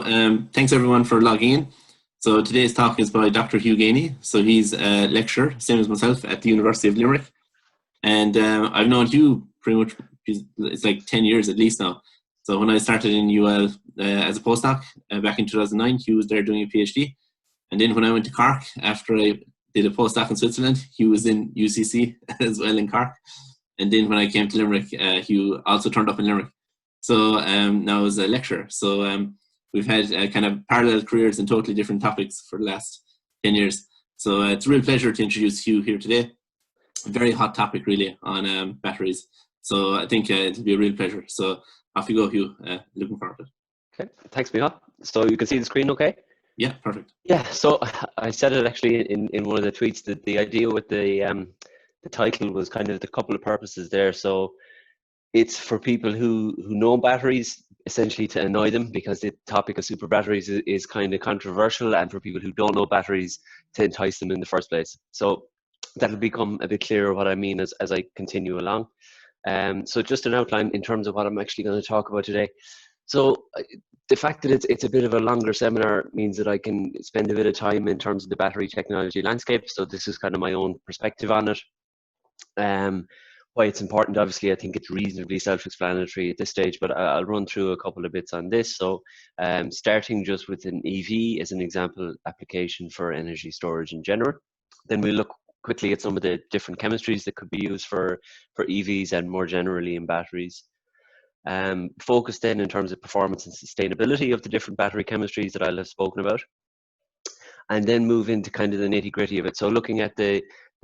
Thanks everyone for logging in. So today's talk is by Dr. Hugh Geaney. So he's a lecturer, same as myself, at the University of Limerick. And I've known Hugh pretty much, it's like 10 years at least now. So when I started in UL as a postdoc back in 2009, Hugh was there doing a PhD. And then when I went to Cork, after I did a postdoc in Switzerland, Hugh was in UCC as well in Cork. And then when I came to Limerick, Hugh also turned up in Limerick. So now as a lecturer. So we've had kind of parallel careers in totally different topics for the last 10 years. So it's a real pleasure to introduce Hugh here today. A very hot topic really on batteries. So I think it'll be a real pleasure. So off you go, Hugh. Looking forward to it. Okay, thanks, Michal. So you can see the screen okay? Yeah, perfect. Yeah, so I said it actually in one of the tweets that the idea with the title was kind of the couple of purposes there. So it's for people who know batteries, essentially to annoy them, because the topic of super batteries is kind of controversial, and for people who don't know batteries, to entice them in the first place. So that'll become a bit clearer what I mean as I continue along. So just an outline in terms of what I'm actually going to talk about today. So the fact that it's a bit of a longer seminar means that I can spend a bit of time in terms of the battery technology landscape. So this is kind of my own perspective on it. Why it's important, obviously, I think it's reasonably self-explanatory at this stage, but I'll run through a couple of bits on this. So starting just with an EV as an example application for energy storage in general. Then we'll look quickly at some of the different chemistries that could be used for EVs and more generally in batteries. Focus then in terms of performance and sustainability of the different battery chemistries that I'll have spoken about. And then move into kind of the nitty-gritty of it. So looking at the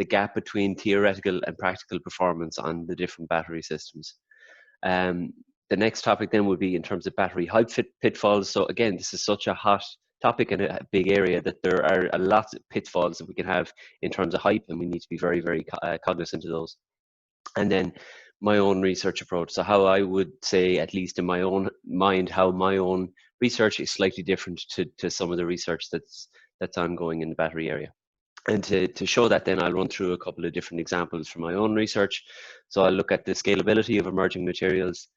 gap between theoretical and practical performance on the different battery systems. The next topic then would be in terms of battery hype pitfalls. So again, this is such a hot topic and a big area that there are a lot of pitfalls that we can have in terms of hype, and we need to be very, very cognizant of those. And then my own research approach. So how I would say, at least in my own mind, how my own research is slightly different to some of the research that's ongoing in the battery area. And to show that, then I'll run through a couple of different examples from my own research. So I'll look at the scalability of emerging materials.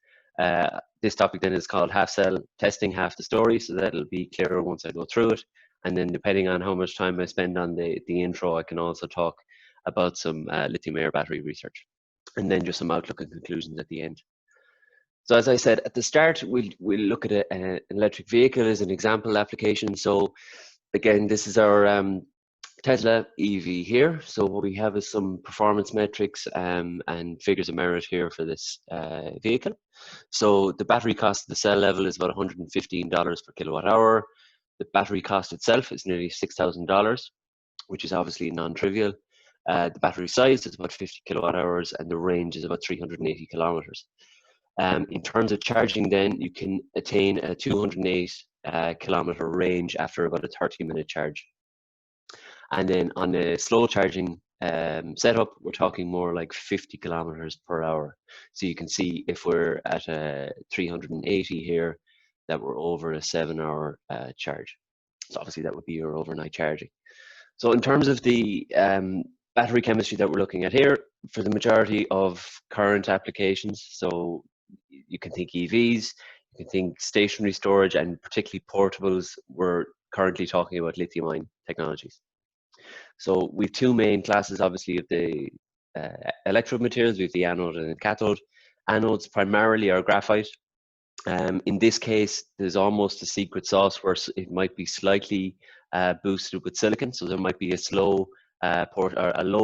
This topic then is called half cell testing, half the story. So that'll be clearer once I go through it. And then depending on how much time I spend on the intro, I can also talk about some lithium-air battery research. And then just some outlook and conclusions at the end. So as I said at the start, we'll look at an electric vehicle as an example application. So again, this is our Tesla EV here. So what we have is some performance metrics and figures of merit here for this vehicle. So the battery cost at the cell level is about $115 per kilowatt hour. The battery cost itself is nearly $6,000, which is obviously non-trivial. The battery size is about 50 kilowatt hours, and the range is about 380 kilometers. In terms of charging, then you can attain a 208 kilometer range after about a 30-minute charge. And then on a slow charging setup, we're talking more like 50 kilometers per hour. So you can see if we're at 380 here, that we're over a 7-hour charge. So obviously that would be your overnight charging. So in terms of the battery chemistry that we're looking at here, for the majority of current applications, so you can think EVs, you can think stationary storage, and particularly portables, we're currently talking about lithium-ion technologies. So we have two main classes, obviously, of the electrode materials. We have the anode and the cathode. Anodes primarily are graphite. In this case, there's almost a secret sauce where it might be slightly boosted with silicon. So there might be a low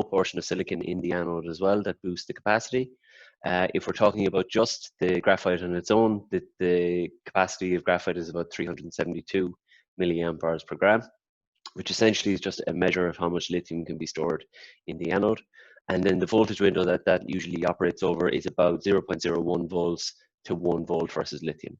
portion of silicon in the anode as well that boosts the capacity. If we're talking about just the graphite on its own, the capacity of graphite is about 372 milliamp hours per gram, which essentially is just a measure of how much lithium can be stored in the anode. And then the voltage window that usually operates over is about 0.01 volts to 1 volt versus lithium.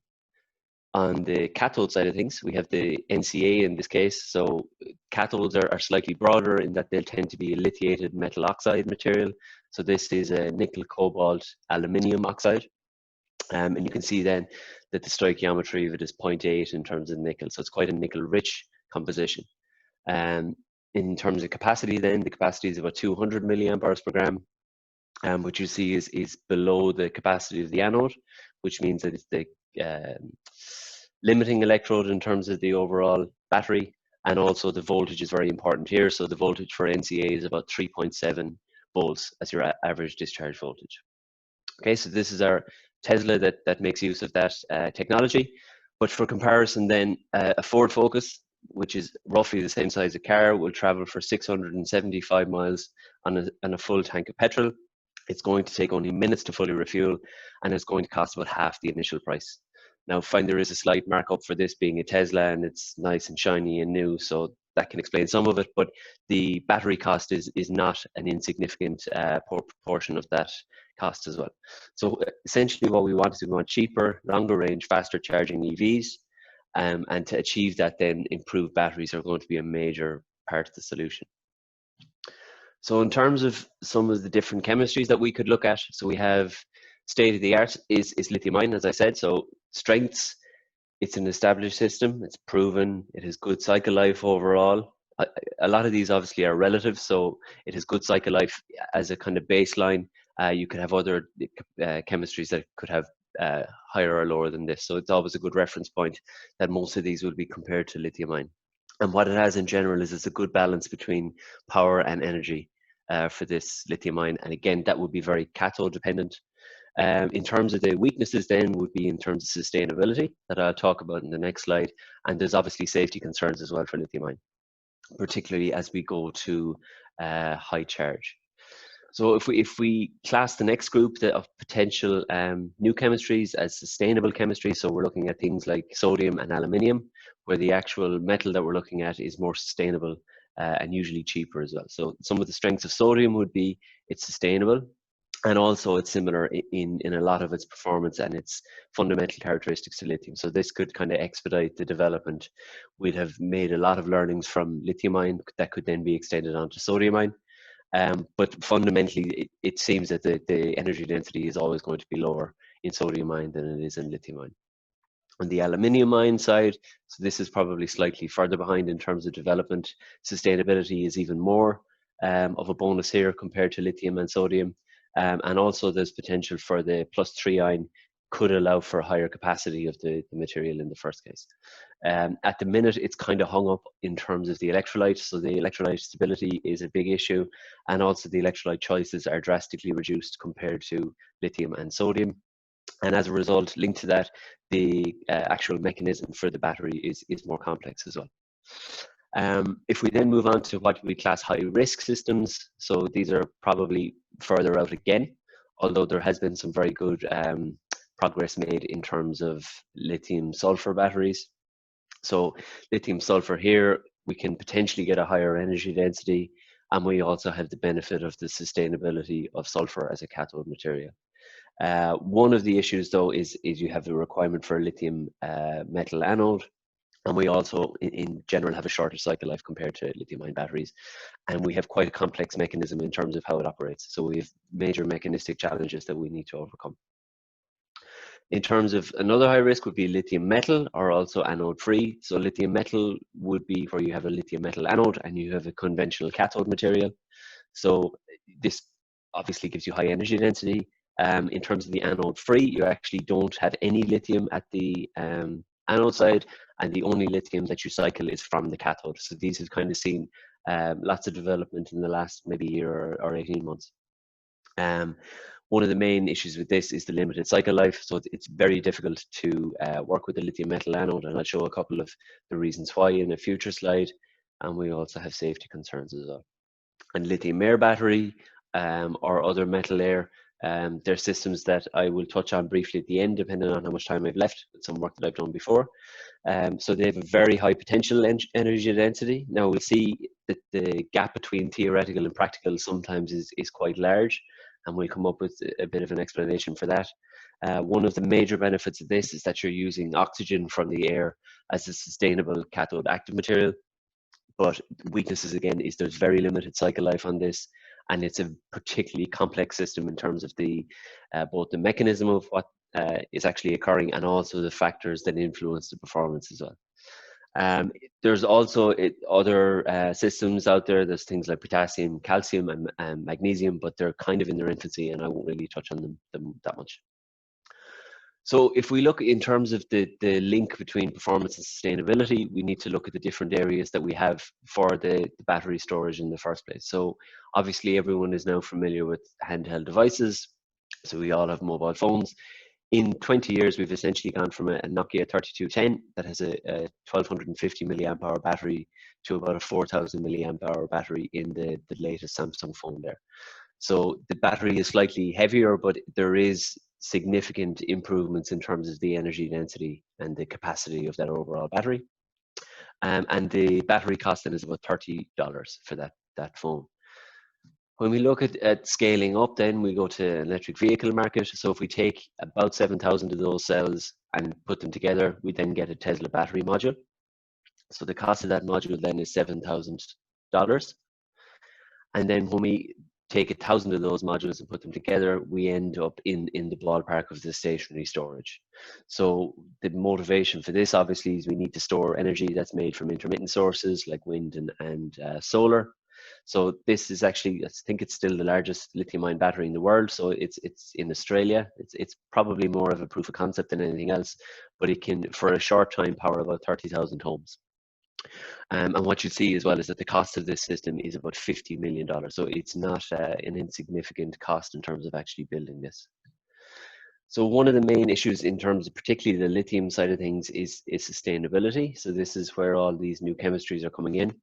On the cathode side of things, we have the NCA in this case. So cathodes are slightly broader in that they'll tend to be a lithiated metal oxide material. So this is a nickel, cobalt, aluminium oxide. And you can see then that the stoichiometry of it is 0.8 in terms of nickel. So it's quite a nickel-rich composition. In terms of capacity then, the capacity is about 200 milliamp hours per gram. What you see is below the capacity of the anode, which means that it's limiting electrode in terms of the overall battery, and also the voltage is very important here. So the voltage for NCA is about 3.7 volts as your average discharge voltage. Okay, so this is our Tesla that makes use of that technology. But for comparison then, a Ford Focus, which is roughly the same size as a car, will travel for 675 miles on a full tank of petrol. It's going to take only minutes to fully refuel, and it's going to cost about half the initial price. Now, find there is a slight markup for this being a Tesla, and it's nice and shiny and new, so that can explain some of it, but the battery cost is not an insignificant proportion of that cost as well. So essentially what we want is we want cheaper, longer range, faster charging EVs, and to achieve that then improved batteries are going to be a major part of the solution. So in terms of some of the different chemistries that we could look at, so we have state of the art is lithium ion, as I said. So strengths, it's an established system, it's proven, it has good cycle life overall. A lot of these obviously are relative, so it has good cycle life as a kind of baseline. You could have other chemistries that could have higher or lower than this. So it's always a good reference point that most of these will be compared to lithium ion. And what it has in general is it's a good balance between power and energy for this lithium ion. And again, that would be very cathode dependent. In terms of the weaknesses then would be in terms of sustainability that I'll talk about in the next slide. And there's obviously safety concerns as well for lithium ion, particularly as we go to high charge. So if we class the next group of potential new chemistries as sustainable chemistry, so we're looking at things like sodium and aluminium, where the actual metal that we're looking at is more sustainable and usually cheaper as well. So some of the strengths of sodium would be it's sustainable, and also it's similar in a lot of its performance and its fundamental characteristics to lithium. So this could kind of expedite the development. We'd have made a lot of learnings from lithium ion that could then be extended onto sodium ion. But fundamentally, it seems that the energy density is always going to be lower in sodium ion than it is in lithium ion. On the aluminium ion side, so this is probably slightly further behind in terms of development. Sustainability is even more of a bonus here compared to lithium and sodium. And also there's potential for the +3 ion could allow for a higher capacity of the material in the first case. At the minute, it's kind of hung up in terms of the electrolyte. So the electrolyte stability is a big issue. And also the electrolyte choices are drastically reduced compared to lithium and sodium. And as a result, linked to that, the actual mechanism for the battery is more complex as well. If we then move on to what we class high risk systems, so these are probably further out again, although there has been some very good progress made in terms of lithium sulfur batteries. So lithium sulfur here, we can potentially get a higher energy density, and we also have the benefit of the sustainability of sulfur as a cathode material. One of the issues though is you have the requirement for a lithium metal anode, and we also in general have a shorter cycle life compared to lithium ion batteries, and we have quite a complex mechanism in terms of how it operates. So we have major mechanistic challenges that we need to overcome. In terms of another high risk would be lithium metal, or also anode free. So lithium metal would be where you have a lithium metal anode and you have a conventional cathode material. So this obviously gives you high energy density. In terms of the anode free, you actually don't have any lithium at the anode side, and the only lithium that you cycle is from the cathode. So these have kind of seen lots of development in the last maybe year or 18 months. One of the main issues with this is the limited cycle life. So it's very difficult to work with the lithium metal anode, and I'll show a couple of the reasons why in a future slide. And we also have safety concerns as well. And lithium air battery or other metal air, they're systems that I will touch on briefly at the end, depending on how much time I've left with some work that I've done before. So they have a very high potential energy density. Now we'll see that the gap between theoretical and practical sometimes is quite large, and we'll come up with a bit of an explanation for that. One of the major benefits of this is that you're using oxygen from the air as a sustainable cathode active material. But weaknesses again is there's very limited cycle life on this, and it's a particularly complex system in terms of the both the mechanism of what is actually occurring and also the factors that influence the performance as well. There's also other systems out there. There's things like potassium, calcium, and magnesium, but they're kind of in their infancy, and I won't really touch on them that much. So if we look in terms of the link between performance and sustainability, we need to look at the different areas that we have for the battery storage in the first place. So obviously everyone is now familiar with handheld devices. So we all have mobile phones. In 20 years, we've essentially gone from a Nokia 3210 that has a 1250 milliamp hour battery to about a 4000 milliamp hour battery in the latest Samsung phone there. So the battery is slightly heavier, but there is significant improvements in terms of the energy density and the capacity of that overall battery. And the battery cost then is about $30 for that phone. When we look at scaling up, then we go to an electric vehicle market. So if we take about 7,000 of those cells and put them together, we then get a Tesla battery module. So the cost of that module then is $7,000. And then when we take 1,000 of those modules and put them together, we end up in the ballpark of the stationary storage. So the motivation for this obviously is we need to store energy that's made from intermittent sources like wind and solar. So this is actually, I think it's still the largest lithium-ion battery in the world. So it's in Australia. It's probably more of a proof of concept than anything else, but it can, for a short time, power about 30,000 homes. And what you see as well is that the cost of this system is about $50 million. So it's not an insignificant cost in terms of actually building this. So one of the main issues in terms of particularly the lithium side of things is sustainability. So this is where all these new chemistries are coming in.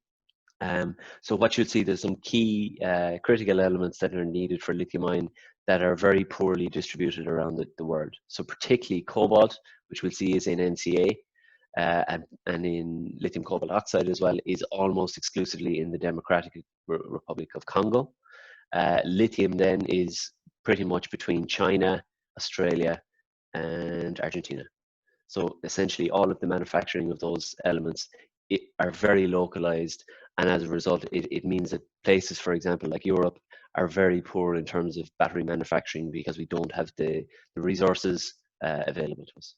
So what you'll see, there's some key critical elements that are needed for lithium-ion that are very poorly distributed around the world. So particularly cobalt, which we'll see is in NCA, and in lithium cobalt oxide as well, is almost exclusively in the Democratic Republic of Congo. Lithium then is pretty much between China, Australia, and Argentina. So essentially all of the manufacturing of those elements are very localized, and as a result it means that places, for example, like Europe, are very poor in terms of battery manufacturing because we don't have the resources available to us.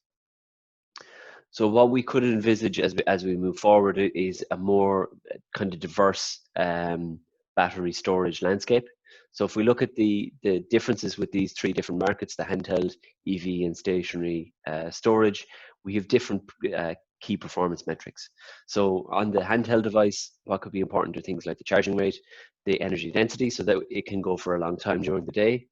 So what we could envisage as we move forward is a more kind of diverse battery storage landscape. So if we look at the differences with these three different markets, the handheld, EV, and stationary storage, we have different key performance metrics. So on the handheld device, what could be important are things like the charging rate, the energy density, so that it can go for a long time during the day,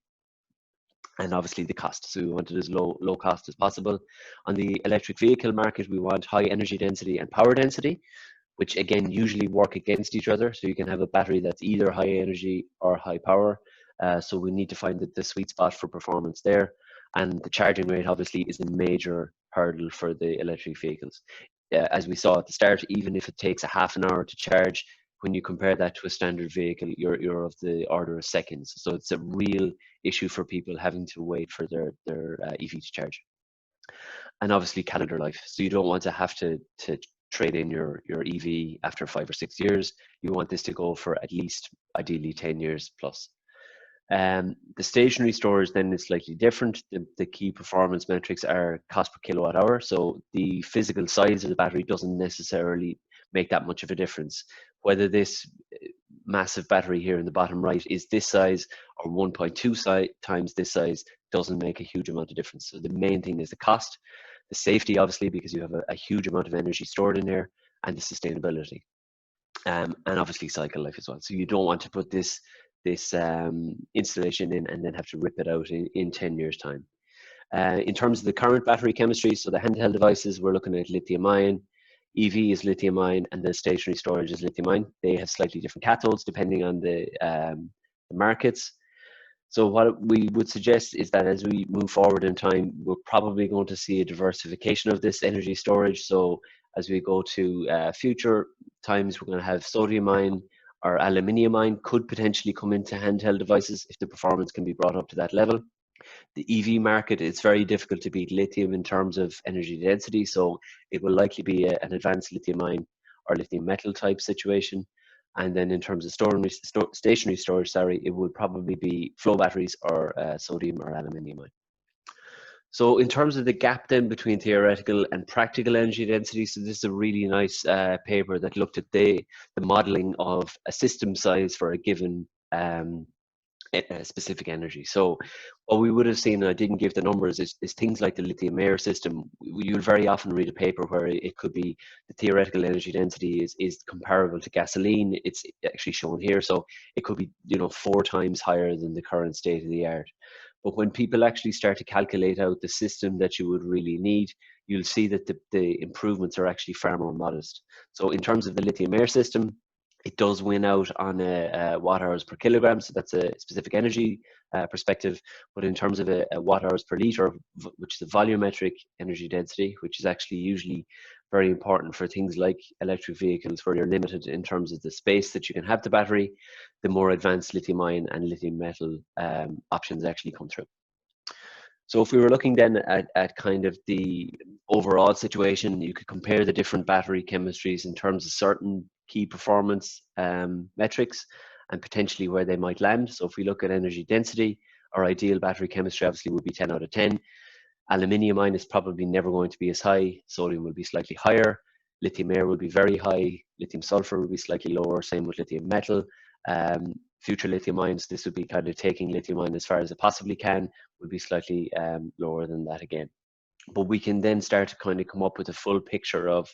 and obviously the cost. So we want it as low cost as possible. On the electric vehicle market, we want high energy density and power density, which again usually work against each other. So you can have a battery that's either high energy or high power. So we need to find the sweet spot for performance there. And the charging rate obviously is a major hurdle for the electric vehicles. As we saw at the start, even if it takes a half an hour to charge, when you compare that to a standard vehicle, you're of the order of seconds. So it's a real issue for people having to wait for their EV to charge. And obviously calendar life. So you don't want to have to trade in your EV after 5 or 6 years. You want this to go for at least ideally 10 years plus. The stationary storage then is slightly different. The key performance metrics are cost per kilowatt hour. So the physical size of the battery doesn't necessarily make that much of a difference. Whether this massive battery here in the bottom right is this size or 1.2 times this size doesn't make a huge amount of difference. So the main thing is the cost, the safety, obviously, because you have a huge amount of energy stored in there, and the sustainability, and obviously cycle life as well. So you don't want to put this installation in and then have to rip it out in 10 years time. In terms of the current battery chemistry, so the handheld devices, we're looking at lithium ion, EV is lithium ion, and the stationary storage is lithium ion. They have slightly different cathodes depending on the markets. So what we would suggest is that as we move forward in time, we're probably going to see a diversification of this energy storage. So as we go to future times, we're going to have sodium ion or aluminium ion could potentially come into handheld devices if the performance can be brought up to that level. The EV market, it's very difficult to beat lithium in terms of energy density, so it will likely be an advanced lithium ion or lithium metal type situation. And then in terms of stationary storage, it would probably be flow batteries or sodium or aluminium ion. So in terms of the gap then between theoretical and practical energy density, so this is a really nice paper that looked at the modeling of a system size for a given specific energy. So what we would have seen, and I didn't give the numbers, is things like the lithium air system. You'll very often read a paper where it could be the theoretical energy density is comparable to gasoline. It's actually shown here. So it could be, 4 times higher than the current state of the art. But when people actually start to calculate out the system that you would really need, you'll see that the improvements are actually far more modest. So in terms of the lithium air system, it does win out on a watt hours per kilogram, so that's a specific energy perspective. But in terms of a watt hours per liter, which is a volumetric energy density, which is actually usually very important for things like electric vehicles, where you're limited in terms of the space that you can have the battery, the more advanced lithium ion and lithium metal options actually come through. So if we were looking then at kind of the overall situation, you could compare the different battery chemistries in terms of certain key performance metrics and potentially where they might land. So if we look at energy density, our ideal battery chemistry obviously would be 10 out of 10. Aluminium ion is probably never going to be as high. Sodium will be slightly higher. Lithium air will be very high. Lithium sulfur will be slightly lower. Same with lithium metal. Future lithium ions, this would be kind of taking lithium ion as far as it possibly can, would be slightly lower than that again. But we can then start to kind of come up with a full picture of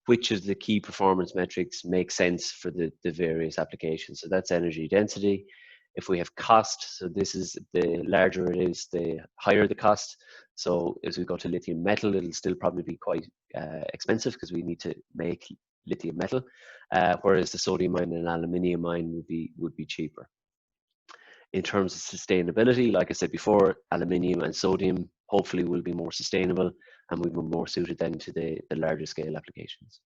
which of the key performance metrics make sense for the various applications. So that's energy density. If we have cost, so this is the larger it is, the higher the cost. So as we go to lithium metal, it'll still probably be quite expensive because we need to make lithium metal, whereas the sodium ion and aluminium ion would be cheaper. In terms of sustainability, like I said before, aluminium and sodium hopefully will be more sustainable and will be more suited then to the larger scale applications.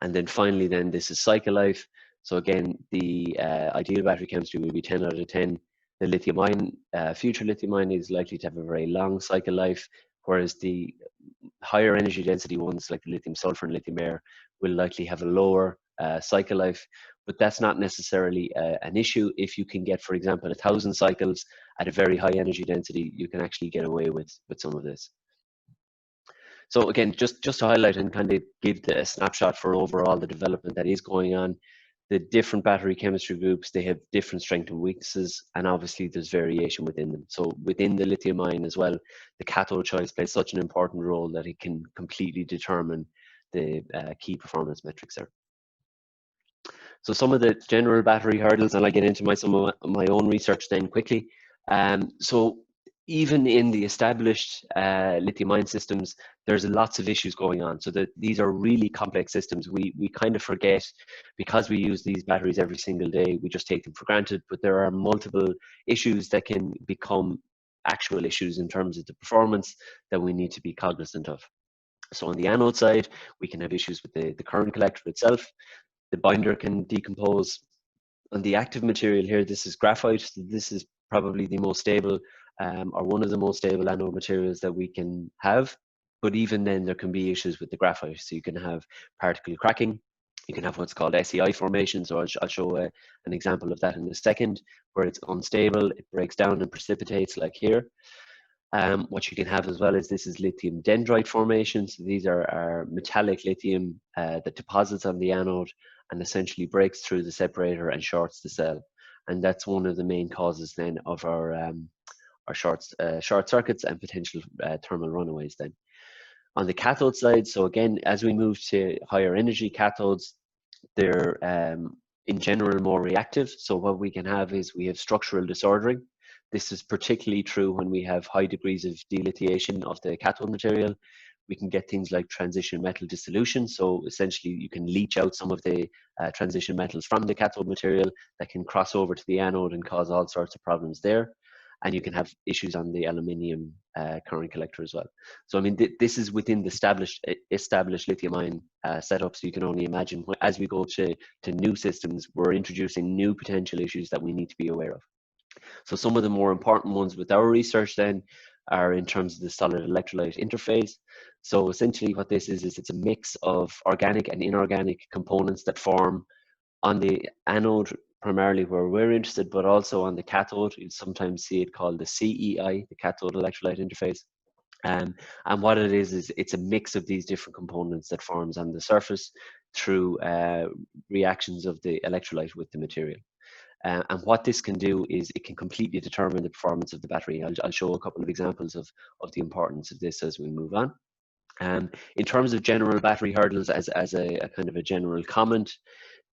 And then finally, then this is cycle life. So again, the ideal battery chemistry will be 10 out of 10. The lithium ion, future lithium ion is likely to have a very long cycle life, whereas the higher energy density ones like the lithium sulfur and lithium air will likely have a lower cycle life. But that's not necessarily an issue. If you can get, for example, 1,000 cycles at a very high energy density, you can actually get away with some of this. So again, just to highlight and kind of give a snapshot for overall the development that is going on, the different battery chemistry groups, they have different strengths and weaknesses, and obviously there's variation within them. So within the lithium ion as well, the cathode choice plays such an important role that it can completely determine the key performance metrics there. So some of the general battery hurdles, and I'll get into some of my own research then quickly. So even in the established lithium-ion systems, there's lots of issues going on. So that these are really complex systems. We kind of forget, because we use these batteries every single day, we just take them for granted, but there are multiple issues that can become actual issues in terms of the performance that we need to be cognizant of. So on the anode side, we can have issues with the current collector itself. The binder can decompose. On the active material here, this is graphite. So this is probably the most stable or one of the most stable anode materials that we can have. But even then, there can be issues with the graphite. So you can have particle cracking. You can have what's called SEI formation. So I'll show an example of that in a second, where it's unstable, it breaks down and precipitates like here. What you can have as well is this is lithium dendrite formation. So these are metallic lithium that deposits on the anode and essentially breaks through the separator and shorts the cell. And that's one of the main causes then of our short circuits and potential thermal runaways then. On the cathode side, so again, as we move to higher energy cathodes, they're in general more reactive. So what we can have is we have structural disordering. This is particularly true when we have high degrees of delithiation of the cathode material. We can get things like transition metal dissolution. So essentially you can leach out some of the transition metals from the cathode material that can cross over to the anode and cause all sorts of problems there. And you can have issues on the aluminium current collector as well. So I mean, this is within the established lithium-ion setup. So you can only imagine as we go to new systems, we're introducing new potential issues that we need to be aware of. So some of the more important ones with our research then are in terms of the solid electrolyte interface. So essentially what this is it's a mix of organic and inorganic components that form on the anode, primarily where we're interested, but also on the cathode. You sometimes see it called the CEI, the cathode electrolyte interface. And what it is it's a mix of these different components that forms on the surface through reactions of the electrolyte with the material. And what this can do is it can completely determine the performance of the battery. I'll show a couple of examples of the importance of this as we move on. In terms of general battery hurdles, as a kind of a general comment,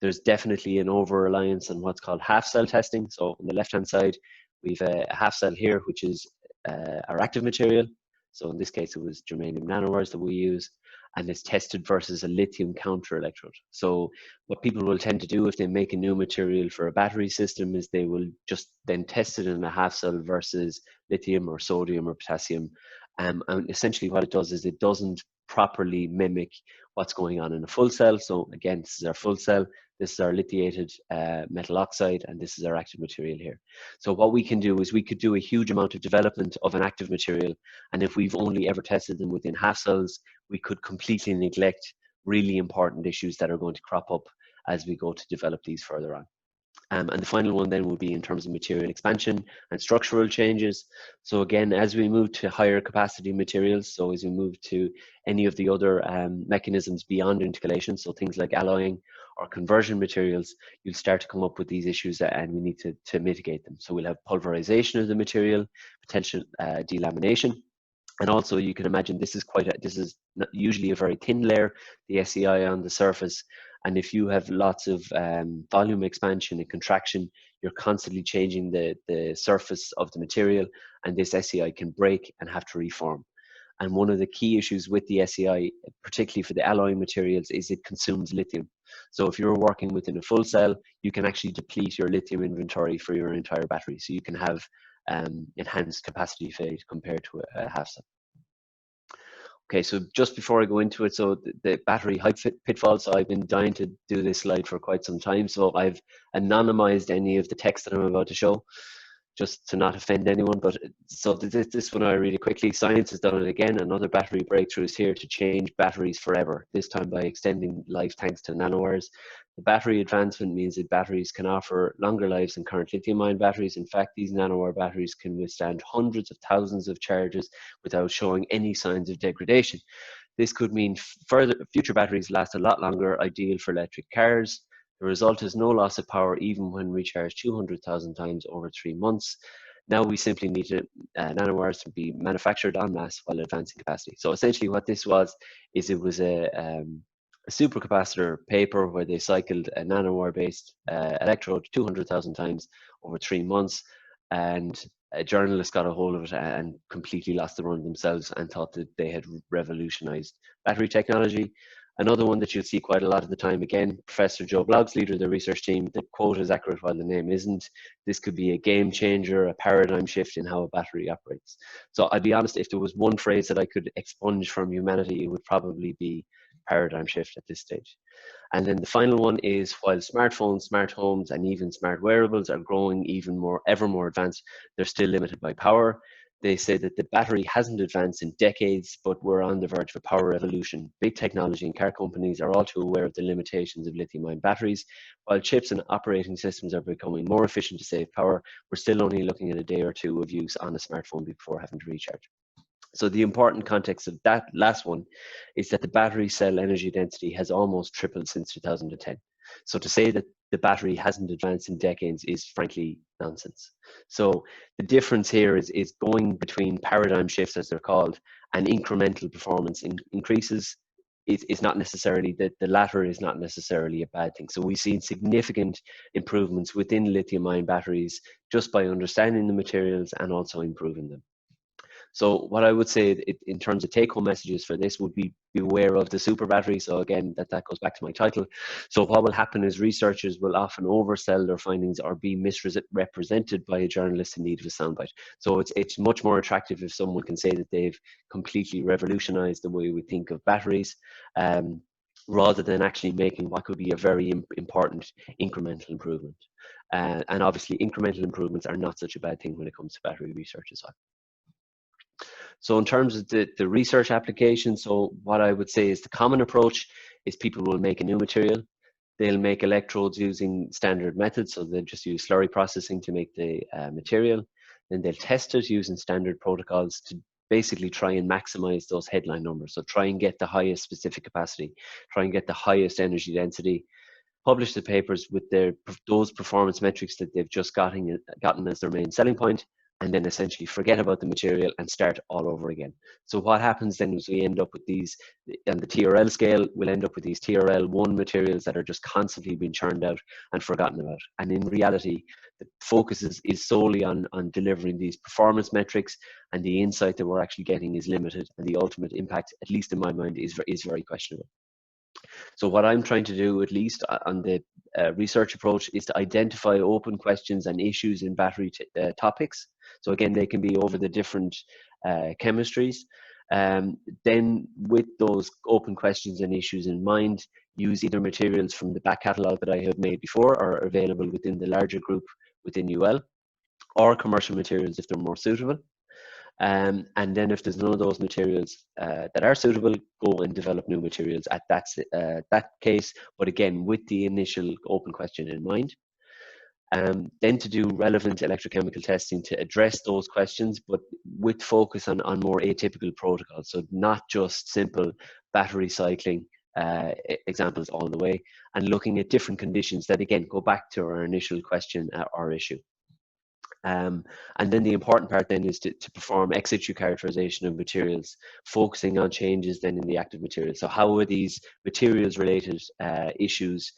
there's definitely an over-reliance on what's called half-cell testing. So on the left-hand side, we've a half-cell here, which is our active material. So in this case, it was germanium nanowires that we use, and it's tested versus a lithium counter electrode. So what people will tend to do if they make a new material for a battery system is they will just then test it in a half-cell versus lithium or sodium or potassium. And essentially what it does is it doesn't properly mimic what's going on in a full cell. So again, this is our full cell, this is our lithiated metal oxide, and this is our active material here. So what we can do is we could do a huge amount of development of an active material, and if we've only ever tested them within half cells, we could completely neglect really important issues that are going to crop up as we go to develop these further on. And the final one then will be in terms of material expansion and structural changes. So again, as we move to higher capacity materials, so as we move to any of the other mechanisms beyond intercalation, so things like alloying or conversion materials, you'll start to come up with these issues and we need to mitigate them. So we'll have pulverization of the material, potential delamination. And also you can imagine this is usually a very thin layer, the SEI on the surface. And if you have lots of volume expansion and contraction, you're constantly changing the surface of the material, and this SEI can break and have to reform. And one of the key issues with the SEI, particularly for the alloy materials, is it consumes lithium. So if you're working within a full cell, you can actually deplete your lithium inventory for your entire battery. So you can have enhanced capacity fade compared to a half cell. Okay, so just before I go into it, so the battery height pitfalls, so I've been dying to do this slide for quite some time, so I've anonymized any of the text that I'm about to show, just to not offend anyone. But so this one I read it quickly. Science has done it again. Another battery breakthrough is here to change batteries forever, this time by extending life thanks to nanowires. The battery advancement means that batteries can offer longer lives than current lithium-ion batteries. In fact, these nanowire batteries can withstand hundreds of thousands of charges without showing any signs of degradation. This could mean future batteries last a lot longer, ideal for electric cars. The result is no loss of power even when recharged 200,000 times over 3 months. Now we simply need nanowires to be manufactured en masse while advancing capacity. So essentially what this was, is it was a supercapacitor paper where they cycled a nanowire-based electrode 200,000 times over 3 months, and a journalist got a hold of it and completely lost the run themselves and thought that they had revolutionized battery technology. Another one that you'll see quite a lot of the time, again, Professor Joe Bloggs, leader of the research team, the quote is accurate while the name isn't. This could be a game changer, a paradigm shift in how a battery operates. So I'll be honest, if there was one phrase that I could expunge from humanity, it would probably be paradigm shift at this stage. And then the final one is, while smartphones, smart homes, and even smart wearables are growing ever more advanced, they're still limited by power. They say that the battery hasn't advanced in decades, but we're on the verge of a power revolution. Big technology and car companies are all too aware of the limitations of lithium-ion batteries. While chips and operating systems are becoming more efficient to save power, we're still only looking at a day or two of use on a smartphone before having to recharge. So the important context of that last one is that the battery cell energy density has almost tripled since 2010. So to say that the battery hasn't advanced in decades is frankly nonsense. So the difference here is going between paradigm shifts, as they're called, and incremental performance increases. It's not necessarily that the latter is not necessarily a bad thing. So we've seen significant improvements within lithium-ion batteries just by understanding the materials and also improving them. So what I would say in terms of take-home messages for this would be beware of the super battery. So again, that goes back to my title. So what will happen is researchers will often oversell their findings or be misrepresented by a journalist in need of a soundbite. So it's much more attractive if someone can say that they've completely revolutionized the way we think of batteries, rather than actually making what could be a very important incremental improvement. And obviously incremental improvements are not such a bad thing when it comes to battery research as well. So in terms of the research application, so what I would say is the common approach is people will make a new material. They'll make electrodes using standard methods. So they'll just use slurry processing to make the material. Then they'll test it using standard protocols to basically try and maximize those headline numbers. So try and get the highest specific capacity, try and get the highest energy density. publish the papers with those performance metrics that they've just gotten as their main selling point, and then essentially forget about the material and start all over again. So what happens then is we end up with these, on the TRL scale, we'll end up with these TRL1 materials that are just constantly being churned out and forgotten about. And in reality, the focus is solely on delivering these performance metrics, and the insight that we're actually getting is limited, and the ultimate impact, at least in my mind, is very questionable. So what I'm trying to do, at least on the research approach, is to identify open questions and issues in battery topics. So again, they can be over the different chemistries. Then with those open questions and issues in mind, use either materials from the back catalogue that I have made before or are available within the larger group within UL, or commercial materials if they're more suitable. And then if there's none of those materials that are suitable, go and develop new materials at that case, but again, with the initial open question in mind. Then to do relevant electrochemical testing to address those questions, but with focus on more atypical protocols. So not just simple battery cycling examples all the way, and looking at different conditions that, again, go back to our initial question or issue. And then the important part then is to perform ex situ characterization of materials, focusing on changes then in the active material. So how are these materials related issues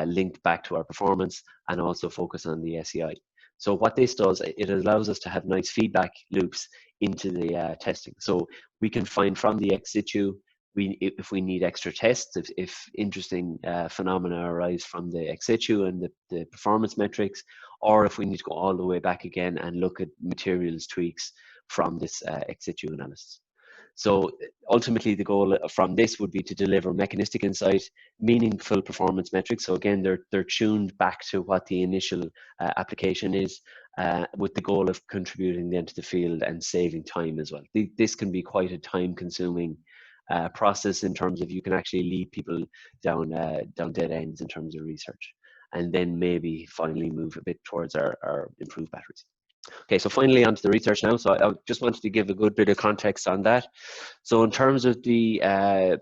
linked back to our performance, and also focus on the SEI. So what this does, it allows us to have nice feedback loops into the testing. So we can find from the ex situ, if we need extra tests, if interesting phenomena arise from the ex situ and the performance metrics, or if we need to go all the way back again and look at materials tweaks from this ex situ analysis. So ultimately, the goal from this would be to deliver mechanistic insight, meaningful performance metrics. So again, they're tuned back to what the initial application is, with the goal of contributing then to the field and saving time as well. This can be quite a time-consuming process in terms of you can actually lead people down dead ends in terms of research, and then maybe finally move a bit towards our improved batteries. Okay, so finally onto the research now. So I just wanted to give a good bit of context on that. So in terms of the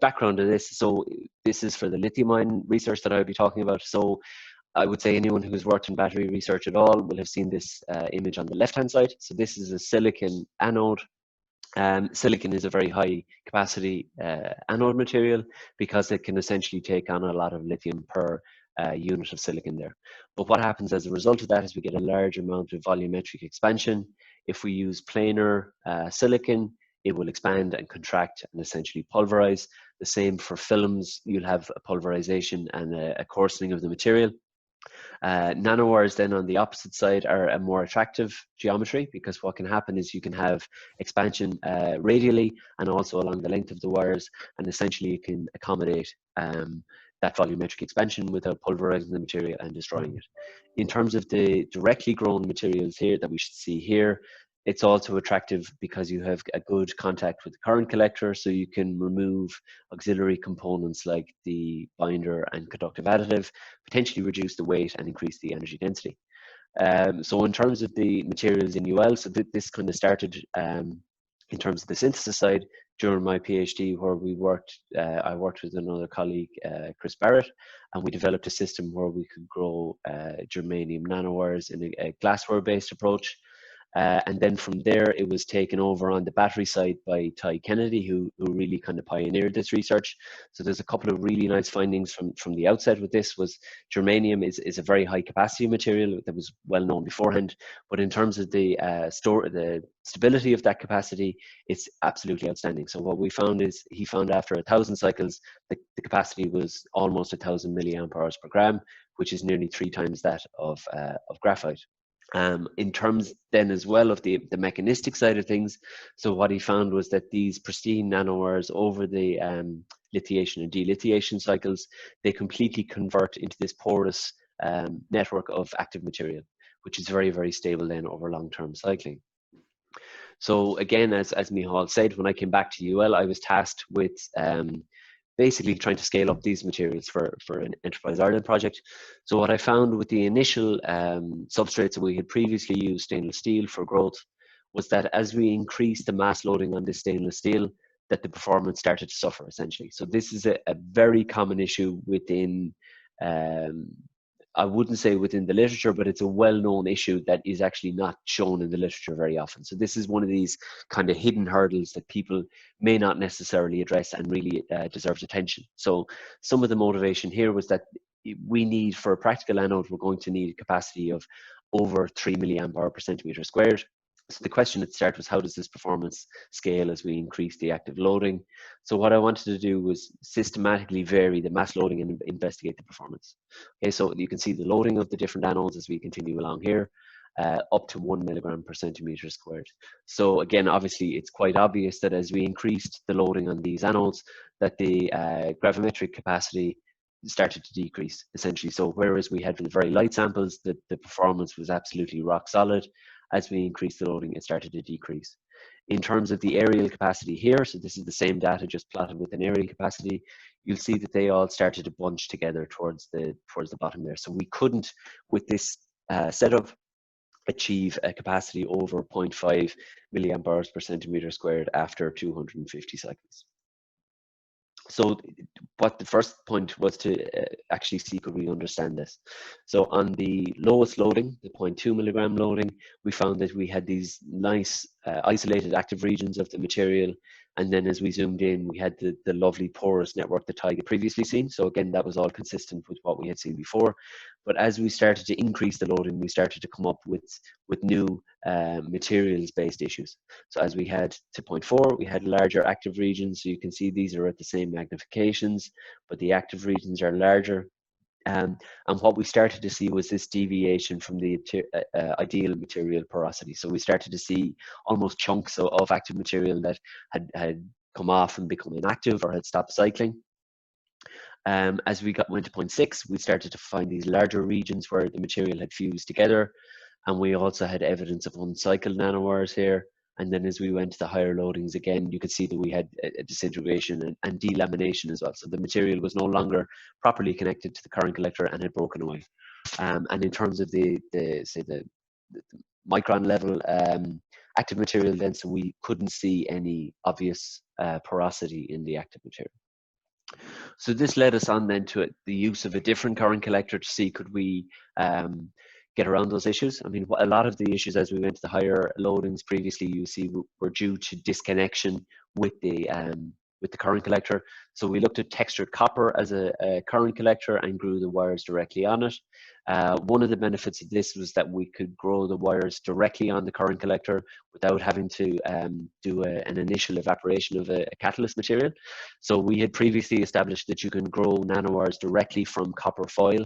background of this, so this is for the lithium-ion research that I'll be talking about. So I would say anyone who's worked in battery research at all will have seen this image on the left-hand side. So this is a silicon anode. Silicon is a very high capacity anode material because it can essentially take on a lot of lithium per unit of silicon there. But what happens as a result of that is we get a large amount of volumetric expansion. If we use planar silicon, it will expand and contract and essentially pulverize. The same for films, you'll have a pulverization and a coarsening of the material. Nanowires then on the opposite side are a more attractive geometry, because what can happen is you can have expansion radially and also along the length of the wires, and essentially you can accommodate that volumetric expansion without pulverizing the material and destroying it. In terms of the directly grown materials here that we should see here, it's also attractive because you have a good contact with the current collector, so you can remove auxiliary components like the binder and conductive additive, potentially reduce the weight and increase the energy density. So in terms of the materials in UL, so this kind of started in terms of the synthesis side during my PhD, where I worked with another colleague, Chris Barrett, and we developed a system where we could grow germanium nanowires in a glassware-based approach. And then from there, it was taken over on the battery side by Ty Kennedy, who really kind of pioneered this research. So there's a couple of really nice findings from the outset with this. Was germanium is a very high capacity material that was well known beforehand, but in terms of the stability of that capacity, it's absolutely outstanding. So what we found is, he found after 1,000 cycles, the capacity was almost 1,000 milliamp hours per gram, which is nearly 3 times that of graphite. In terms then as well of the mechanistic side of things, so what he found was that these pristine nanowires over the lithiation and delithiation cycles, they completely convert into this porous network of active material, which is very, very stable then over long-term cycling. So again, as Michal said, when I came back to UL, I was tasked with basically trying to scale up these materials for an Enterprise Ireland project. So what I found with the initial substrates that we had previously used, stainless steel, for growth, was that as we increased the mass loading on this stainless steel, that the performance started to suffer essentially. So this is a very common issue within I wouldn't say within the literature, but it's a well-known issue that is actually not shown in the literature very often. So this is one of these kind of hidden hurdles that people may not necessarily address and really deserves attention. So some of the motivation here was that we need, for a practical anode, we're going to need a capacity of over 3 milliamp hour per centimeter squared. So the question at the start was, how does this performance scale as we increase the active loading? So what I wanted to do was systematically vary the mass loading and investigate the performance. Okay, so you can see the loading of the different anodes as we continue along here, up to 1 milligram per centimeter squared. So again, obviously, it's quite obvious that as we increased the loading on these anodes, that the gravimetric capacity started to decrease, essentially. So whereas we had for the very light samples, the performance was absolutely rock solid, as we increased the loading, it started to decrease. In terms of the areal capacity here, so this is the same data just plotted with an areal capacity, you'll see that they all started to bunch together towards the bottom there. So we couldn't, with this setup, achieve a capacity over 0.5 milliamp hours per centimeter squared after 250 cycles. So what the first point was to actually see, could we understand this? So on the lowest loading, the 0.2 milligram loading, we found that we had these nice isolated active regions of the material. And then as we zoomed in, we had the lovely porous network that Tig had previously seen. So again, that was all consistent with what we had seen before. But as we started to increase the loading, we started to come up with new materials-based issues. So as we had to 0.4, we had larger active regions. So you can see these are at the same magnifications, but the active regions are larger. And what we started to see was this deviation from the ideal material porosity. So we started to see almost chunks of active material that had come off and become inactive or had stopped cycling. As we went to 0.6, we started to find these larger regions where the material had fused together. And we also had evidence of uncycled nanowires here. And then as we went to the higher loadings again, you could see that we had a disintegration and delamination as well. So the material was no longer properly connected to the current collector and had broken away. And in terms of the micron level active material then, so we couldn't see any obvious porosity in the active material. So this led us on then to the use of a different current collector to see, could we get around those issues. I mean, a lot of the issues as we went to the higher loadings previously, you see, were due to disconnection with the current collector. So we looked at textured copper as a current collector and grew the wires directly on it. One of the benefits of this was that we could grow the wires directly on the current collector without having to do an initial evaporation of a catalyst material. So we had previously established that you can grow nanowires directly from copper foil.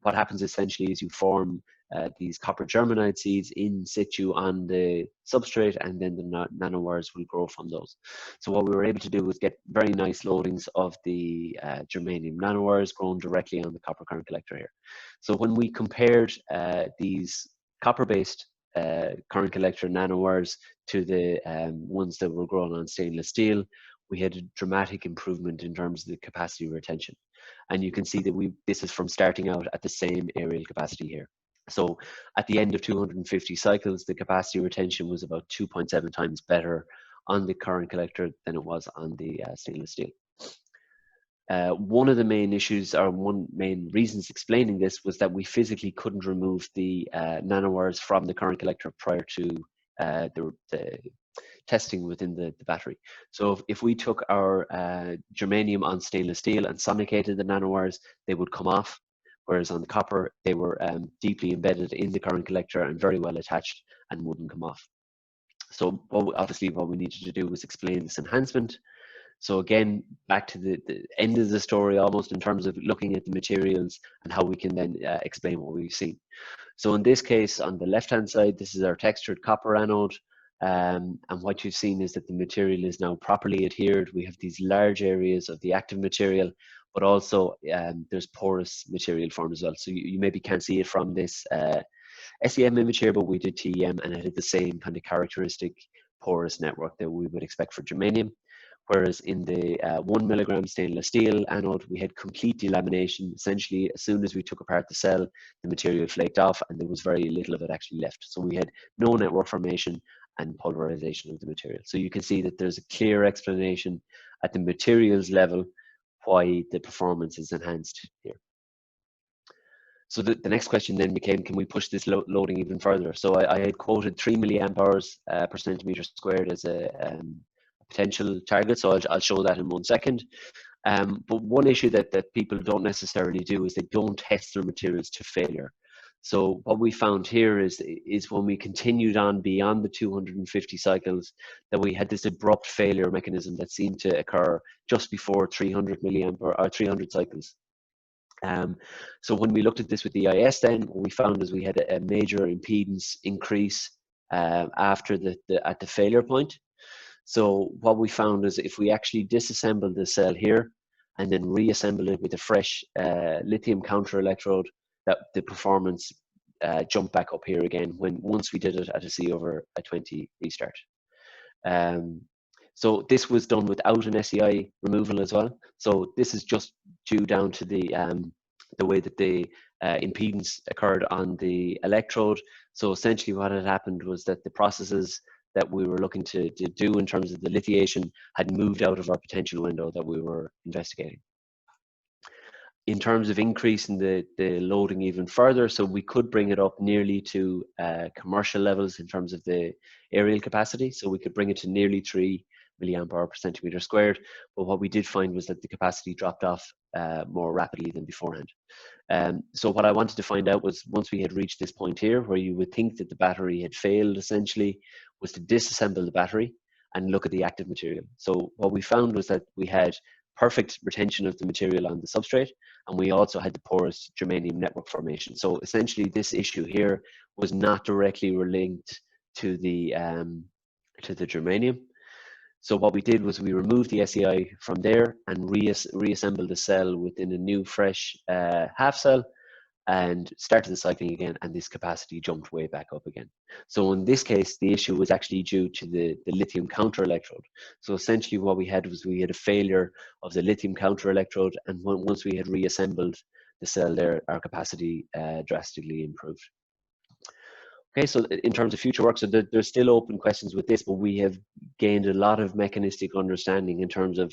What happens essentially is you form these copper germanide seeds in situ on the substrate, and then the nanowires will grow from those. So what we were able to do was get very nice loadings of the germanium nanowires grown directly on the copper current collector here. So when we compared these copper-based current collector nanowires to the ones that were grown on stainless steel, we had a dramatic improvement in terms of the capacity retention. And you can see that this is from starting out at the same areal capacity here. So at the end of 250 cycles, the capacity retention was about 2.7 times better on the current collector than it was on the stainless steel. One of the main issues, or one main reasons explaining this, was that we physically couldn't remove the nanowires from the current collector prior to the testing within the battery. So if we took our germanium on stainless steel and sonicated the nanowires, they would come off, whereas on the copper, they were deeply embedded in the current collector and very well attached and wouldn't come off. So obviously what we needed to do was explain this enhancement. So again, back to the end of the story almost, in terms of looking at the materials and how we can then explain what we've seen. So in this case, on the left-hand side, this is our textured copper anode. And what you've seen is that the material is now properly adhered. We have these large areas of the active material, but also there's porous material formed as well. So you maybe can't see it from this SEM image here, but we did TEM and it had the same kind of characteristic porous network that we would expect for germanium. Whereas in the 1 milligram stainless steel anode, we had complete delamination. Essentially, as soon as we took apart the cell, the material flaked off and there was very little of it actually left. So we had no network formation and pulverization of the material. So you can see that there's a clear explanation at the materials level why the performance is enhanced here. So the next question then became, can we push this loading even further? So I had quoted 3 milliamp hours per centimeter squared as a potential target. So I'll show that in 1 second. But one issue that people don't necessarily do is they don't test their materials to failure. So what we found here is when we continued on beyond the 250 cycles, that we had this abrupt failure mechanism that seemed to occur just before 300 milliamp or 300 cycles. So when we looked at this with the EIS, then what we found is we had a major impedance increase after at the failure point. So what we found is if we actually disassemble the cell here and then reassemble it with a fresh lithium counter electrode, that the performance jumped back up here again once we did it at a C over a 20 restart. So this was done without an SEI removal as well. So this is just due down to the way that the impedance occurred on the electrode. So essentially what had happened was that the processes that we were looking to do in terms of the lithiation had moved out of our potential window that we were investigating. In terms of increasing the loading even further, so we could bring it up nearly to commercial levels in terms of the aerial capacity. So we could bring it to nearly 3 milliamp hour per centimeter squared. But what we did find was that the capacity dropped off more rapidly than beforehand. So what I wanted to find out was, once we had reached this point here where you would think that the battery had failed, essentially, was to disassemble the battery and look at the active material. So what we found was that we had perfect retention of the material on the substrate, and we also had the porous germanium network formation. So essentially this issue here was not directly linked to the germanium. So what we did was we removed the SEI from there and reassembled the cell within a new fresh half cell and started the cycling again, and this capacity jumped way back up again. So in this case, the issue was actually due to the lithium counter electrode. So essentially what we had was we had a failure of the lithium counter electrode, and once we had reassembled the cell there, our capacity drastically improved. Okay, so in terms of future work, so there's still open questions with this, but we have gained a lot of mechanistic understanding in terms of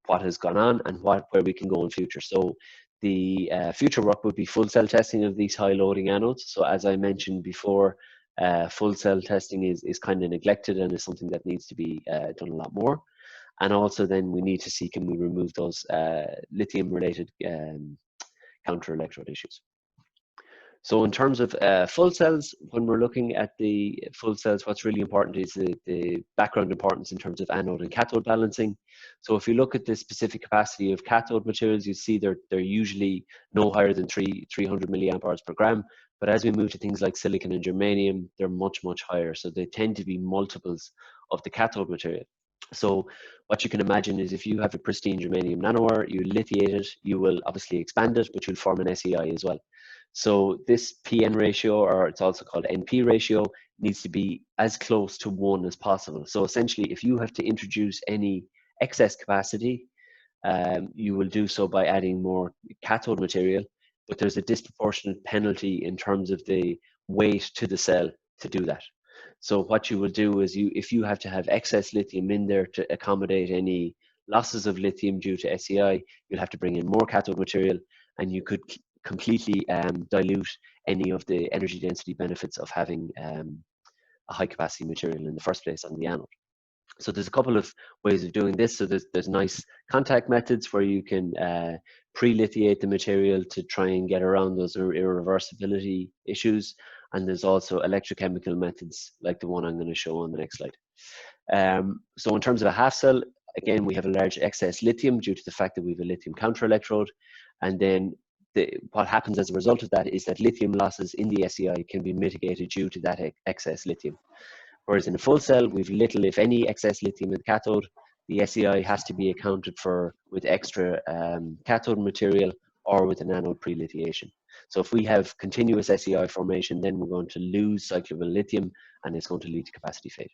what has gone on and where we can go in future. So the future work would be full cell testing of these high loading anodes. So as I mentioned before, full cell testing is kind of neglected and is something that needs to be done a lot more. And also then we need to see, can we remove those lithium related counter electrode issues. So in terms of full cells, when we're looking at the full cells, what's really important is the background importance in terms of anode and cathode balancing. So if you look at the specific capacity of cathode materials, you see they're usually no higher than 300 milliamp hours per gram. But as we move to things like silicon and germanium, they're much, much higher. So they tend to be multiples of the cathode material. So what you can imagine is if you have a pristine germanium nanowire, you lithiate it, you will obviously expand it, but you'll form an SEI as well. So this PN ratio, or it's also called NP ratio, needs to be as close to 1 as possible. So essentially, if you have to introduce any excess capacity, you will do so by adding more cathode material, but there's a disproportionate penalty in terms of the weight to the cell to do that. So what you will do is if you have to have excess lithium in there to accommodate any losses of lithium due to SEI, you'll have to bring in more cathode material, and you could completely dilute any of the energy density benefits of having a high capacity material in the first place on the anode. So there's a couple of ways of doing this. So there's nice contact methods where you can pre-lithiate the material to try and get around those irreversibility issues. And there's also electrochemical methods like the one I'm going to show on the next slide. So in terms of a half cell, again, we have a large excess lithium due to the fact that we have a lithium counter electrode. And then what happens as a result of that is that lithium losses in the SEI can be mitigated due to that excess lithium. Whereas in a full cell, we've little, if any, excess lithium in the cathode. The SEI has to be accounted for with extra cathode material or with an anode pre-lithiation. So if we have continuous SEI formation, then we're going to lose cyclable lithium, and it's going to lead to capacity fade.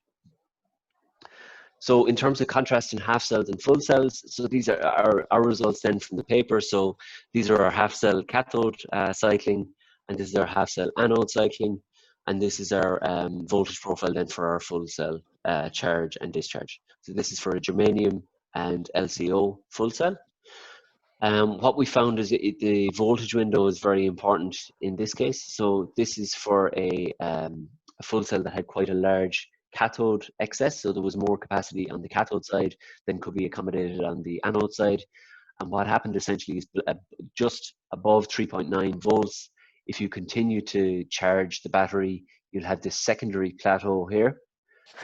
So in terms of contrast in half cells and full cells, so these are our results then from the paper. So these are our half cell cathode cycling, and this is our half cell anode cycling, and this is our voltage profile then for our full cell charge and discharge. So this is for a germanium and LCO full cell. What we found is the voltage window is very important in this case. So this is for a full cell that had quite a large cathode excess. So there was more capacity on the cathode side than could be accommodated on the anode side. And what happened essentially is just above 3.9 volts, if you continue to charge the battery, you'll have this secondary plateau here,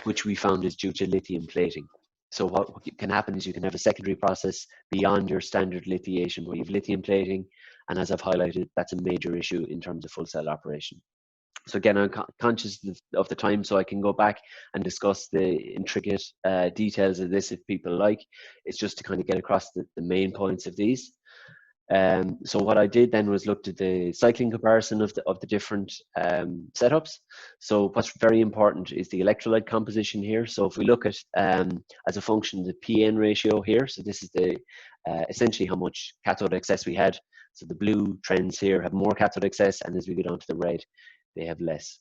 which we found is due to lithium plating. So what can happen is you can have a secondary process beyond your standard lithiation where you have lithium plating. And as I've highlighted, that's a major issue in terms of full cell operation. So again, I'm conscious of the time, so I can go back and discuss the intricate details of this if people like. It's just to kind of get across the main points of these. So what I did then was looked at the cycling comparison of the different setups. So what's very important is the electrolyte composition here. So if we look at as a function the PN ratio here, so this is the essentially how much cathode excess we had. So the blue trends here have more cathode excess, and as we go down to the red, they have less.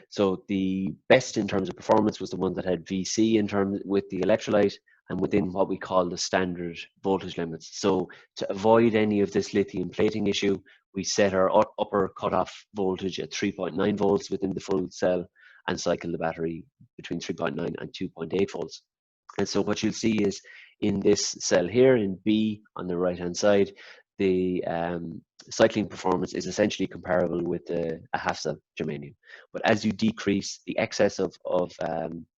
So the best in terms of performance was the one that had VC in terms with the electrolyte and within what we call the standard voltage limits. So to avoid any of this lithium plating issue, we set our upper cutoff voltage at 3.9 volts within the full cell and cycle the battery between 3.9 and 2.8 volts. And so what you'll see is in this cell here in B on the right hand side, the cycling performance is essentially comparable with a half cell germanium. But as you decrease the excess of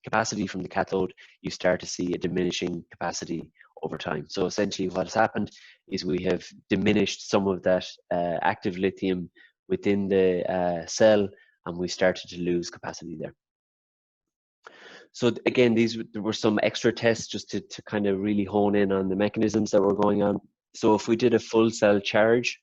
capacity from the cathode, you start to see a diminishing capacity over time. So essentially what has happened is we have diminished some of that active lithium within the cell, and we started to lose capacity there. So again, there were some extra tests just to kind of really hone in on the mechanisms that were going on. So if we did a full cell charge,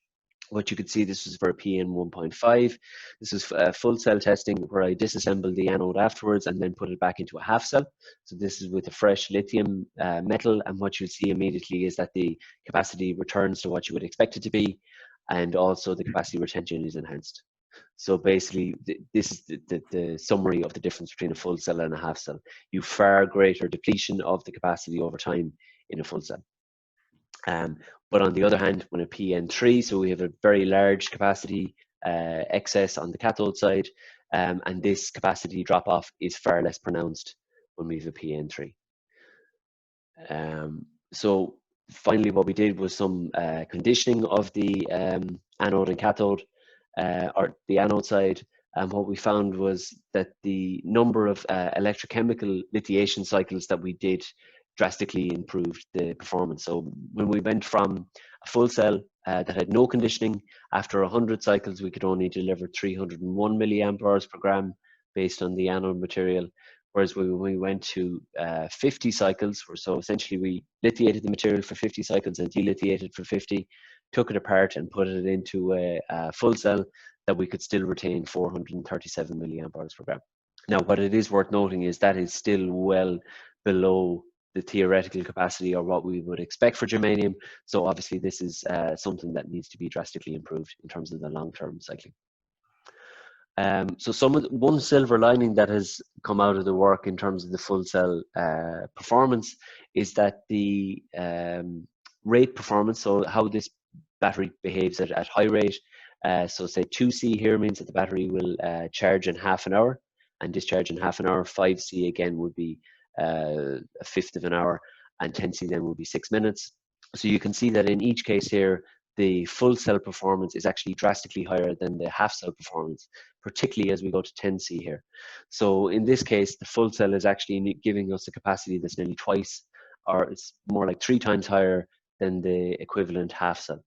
what you could see, this was for a PN 1.5. This is full cell testing where I disassembled the anode afterwards and then put it back into a half cell. So this is with a fresh lithium metal, and what you'll see immediately is that the capacity returns to what you would expect it to be, and also the capacity retention is enhanced. So basically, this is the summary of the difference between a full cell and a half cell. You far greater depletion of the capacity over time in a full cell. But on the other hand, when a PN3, so we have a very large capacity excess on the cathode side, and this capacity drop off is far less pronounced when we have a PN3. So finally, what we did was some conditioning of the anode and cathode, or the anode side, and what we found was that the number of electrochemical lithiation cycles that we did drastically improved the performance. So when we went from a full cell that had no conditioning, after 100 cycles we could only deliver 301 milliamp hours per gram based on the anode material, whereas when we went to 50 cycles, so essentially we lithiated the material for 50 cycles and delithiated for 50, took it apart and put it into a full cell, that we could still retain 437 milliamp hours per gram. Now what it is worth noting is that is still well below the theoretical capacity or what we would expect for germanium. So obviously this is something that needs to be drastically improved in terms of the long-term cycling. So one silver lining that has come out of the work in terms of the full cell performance is that the rate performance, so how this battery behaves at high rate, so say 2C here means that the battery will charge in half an hour and discharge in half an hour. 5C again would be a fifth of an hour, and 10C then will be 6 minutes. So you can see that in each case here, the full cell performance is actually drastically higher than the half cell performance, particularly as we go to 10C here. So in this case, the full cell is actually giving us a capacity that's nearly twice, or it's more like 3 times higher than the equivalent half cell.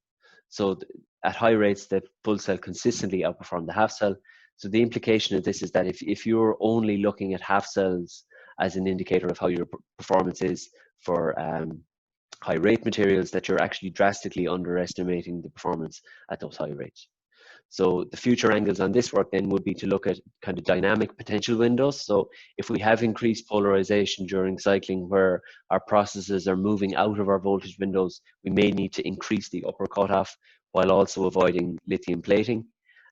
So at high rates, the full cell consistently outperformed the half cell. So the implication of this is that if you're only looking at half cells as an indicator of how your performance is for high rate materials, that you're actually drastically underestimating the performance at those high rates. So the future angles on this work then would be to look at kind of dynamic potential windows. So if we have increased polarization during cycling where our processes are moving out of our voltage windows, we may need to increase the upper cutoff while also avoiding lithium plating.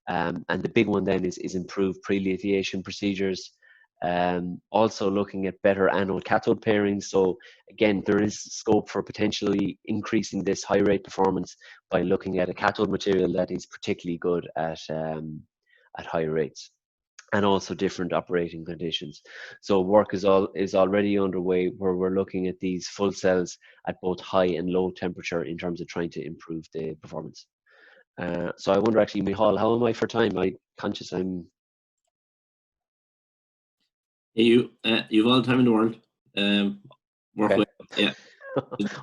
And the big one then is improved pre-lithiation procedures Also looking at better anode cathode pairings. So again, there is scope for potentially increasing this high rate performance by looking at a cathode material that is particularly good at high rates, and also different operating conditions. So work is already underway where we're looking at these full cells at both high and low temperature in terms of trying to improve the performance. So I wonder actually, Michal, how am I for time? I'm conscious I'm... You've all the time in the world. Work Okay. with, yeah.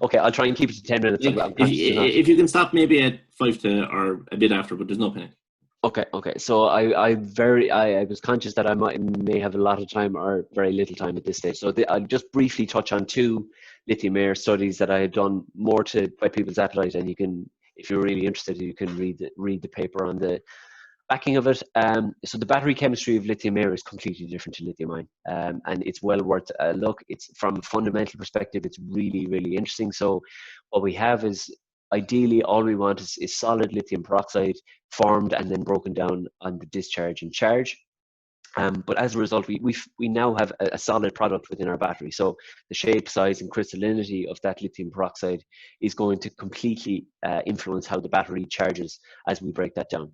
Okay, I'll try and keep it to 10 minutes. Like, if you can stop maybe at 5 to or a bit after, but there's no panic. Okay. So I was conscious that I may have a lot of time or very little time at this stage. So I'll just briefly touch on 2 lithium air studies that I had done more to whet people's appetite, and you can, if you're really interested, you can read the paper on the backing of it. So the battery chemistry of lithium air is completely different to lithium ion, and it's well worth a look. It's from a fundamental perspective, it's really, really interesting. So what we have is, ideally, all we want is solid lithium peroxide formed and then broken down on the discharge and charge. But as a result, we now have a solid product within our battery. So the shape, size, and crystallinity of that lithium peroxide is going to completely influence how the battery charges as we break that down.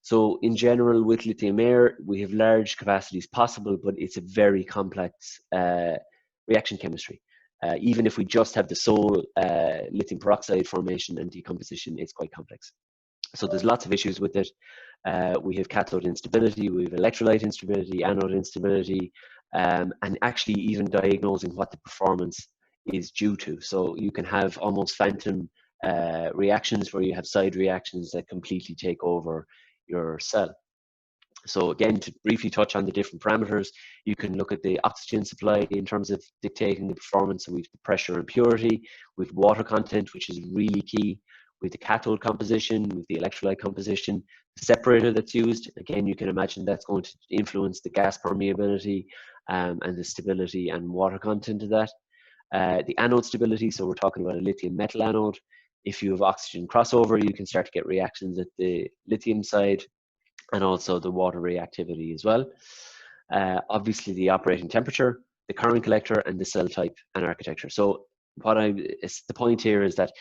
So in general, with lithium air, we have large capacities possible, but it's a very complex reaction chemistry. Even if we just have the sole lithium peroxide formation and decomposition, it's quite complex. So there's lots of issues with it. We have cathode instability, we have electrolyte instability, anode instability, and actually even diagnosing what the performance is due to. So you can have almost phantom reactions where you have side reactions that completely take over your cell. So again, to briefly touch on the different parameters, you can look at the oxygen supply in terms of dictating the performance. So we have the pressure and purity, with water content, which is really key, with the cathode composition, with the electrolyte composition, the separator that's used. Again, you can imagine that's going to influence the gas permeability and the stability and water content of that. The anode stability, so we're talking about a lithium metal anode. If you have oxygen crossover, you can start to get reactions at the lithium side, and also the water reactivity as well. Obviously, the operating temperature, the current collector, and the cell type and architecture. So the point here is that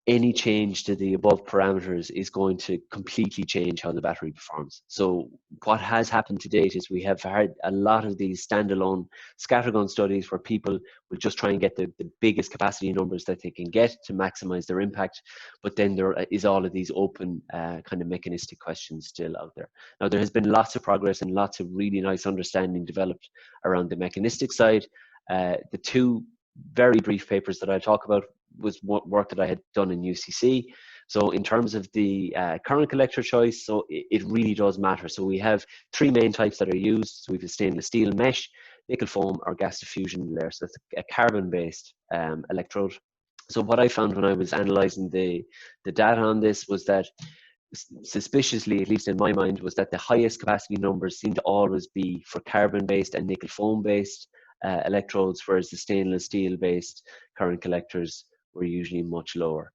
any change to the above parameters is going to completely change how the battery performs. So what has happened to date is we have had a lot of these standalone scattergun studies where people will just try and get the biggest capacity numbers that they can get to maximize their impact. But then there is all of these open kind of mechanistic questions still out there. Now, there has been lots of progress and lots of really nice understanding developed around the mechanistic side. The 2 very brief papers that I'll talk about was work that I had done in UCC. So in terms of the current collector choice, so it really does matter. So we have 3 main types that are used. So we have a stainless steel mesh, nickel foam, or gas diffusion layer. So it's a carbon-based electrode. So what I found when I was analyzing the data on this was that, suspiciously, at least in my mind, was that the highest capacity numbers seem to always be for carbon-based and nickel foam-based electrodes, whereas the stainless steel-based current collectors were usually much lower.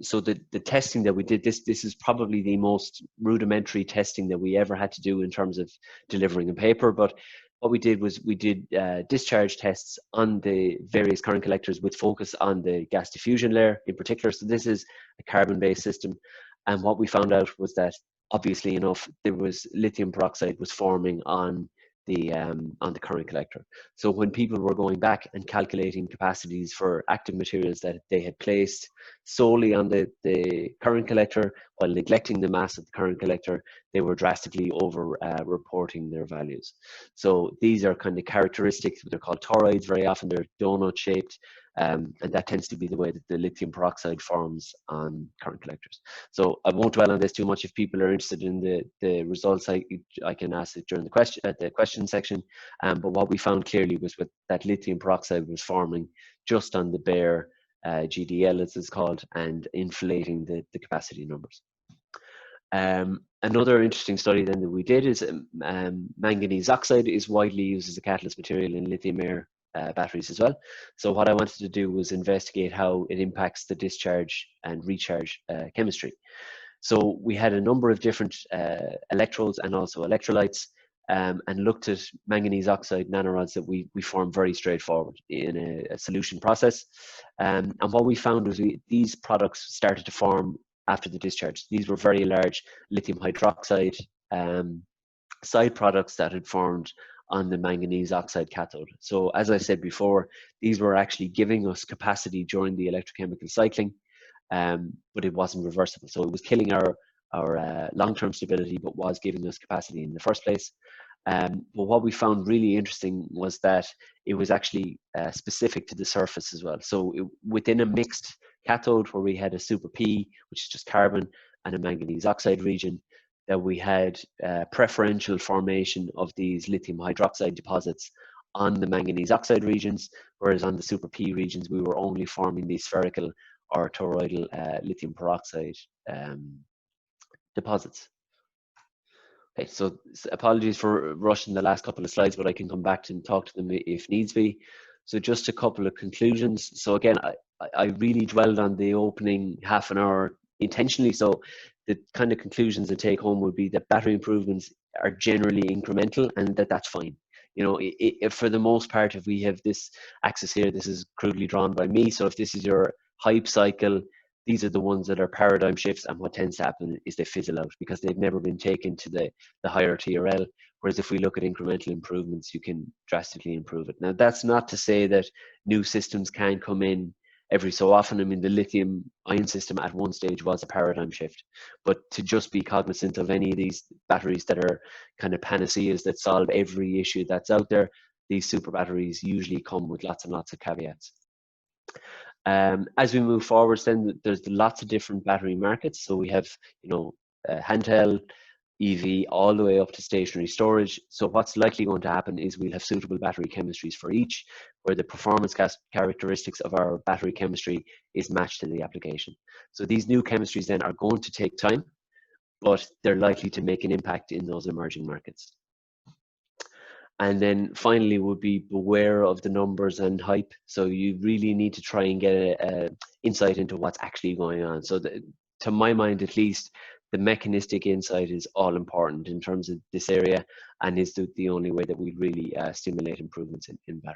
So the testing that we did, this is probably the most rudimentary testing that we ever had to do in terms of delivering a paper. But what we did was we did discharge tests on the various current collectors with focus on the gas diffusion layer in particular. So this is a carbon-based system. And what we found out was that, obviously enough, there was lithium peroxide was forming on the current collector. So when people were going back and calculating capacities for active materials that they had placed solely on the current collector while neglecting the mass of the current collector, they were drastically over reporting their values. So these are kind of characteristics. They're called toroids very often. They're donut shaped. And that tends to be the way that the lithium peroxide forms on current collectors. So I won't dwell on this too much. If people are interested in the results, I can ask it during the question section. But what we found clearly was that lithium peroxide was forming just on the bare GDL, as it's called, and inflating the capacity numbers. Another interesting study then that we did is manganese oxide is widely used as a catalyst material in lithium air batteries as well. So what I wanted to do was investigate how it impacts the discharge and recharge chemistry. So we had a number of different electrodes and also electrolytes. and looked at manganese oxide nanorods that we formed very straightforward in a solution process. And what we found was these products started to form after the discharge. These were very large lithium hydroxide side products that had formed on the manganese oxide cathode. So as I said before, these were actually giving us capacity during the electrochemical cycling, but it wasn't reversible. So it was killing our long-term stability, but was giving us capacity in the first place. But what we found really interesting was that it was actually specific to the surface as well. So within a mixed cathode where we had a super P, which is just carbon, and a manganese oxide region, that we had preferential formation of these lithium hydroxide deposits on the manganese oxide regions, whereas on the super P regions, we were only forming these spherical or toroidal lithium peroxide deposits. Okay, so apologies for rushing the last couple of slides, but I can come back to and talk to them if needs be. So just a couple of conclusions. So again, I really dwelled on the opening half an hour intentionally. So the kind of conclusions to take home would be that battery improvements are generally incremental, and that's fine. You know, if for the most part, if we have this axis here, this is crudely drawn by me. So if this is your hype cycle, these are the ones that are paradigm shifts, and what tends to happen is they fizzle out because they've never been taken to the higher TRL. Whereas if we look at incremental improvements, you can drastically improve it. Now, that's not to say that new systems can come in every so often. I mean, the lithium ion system at one stage was a paradigm shift, but to just be cognizant of any of these batteries that are kind of panaceas that solve every issue that's out there, these super batteries usually come with lots and lots of caveats. As we move forward, then there's lots of different battery markets. So we have, you know, handheld, EV, all the way up to stationary storage. So what's likely going to happen is we'll have suitable battery chemistries for each, where the performance characteristics of our battery chemistry is matched to the application. So these new chemistries then are going to take time, but they're likely to make an impact in those emerging markets. And then finally would be beware of the numbers and hype. So you really need to try and get an insight into what's actually going on. So to my mind, at least, the mechanistic insight is all important in terms of this area, and is the only way that we really stimulate improvements in battery.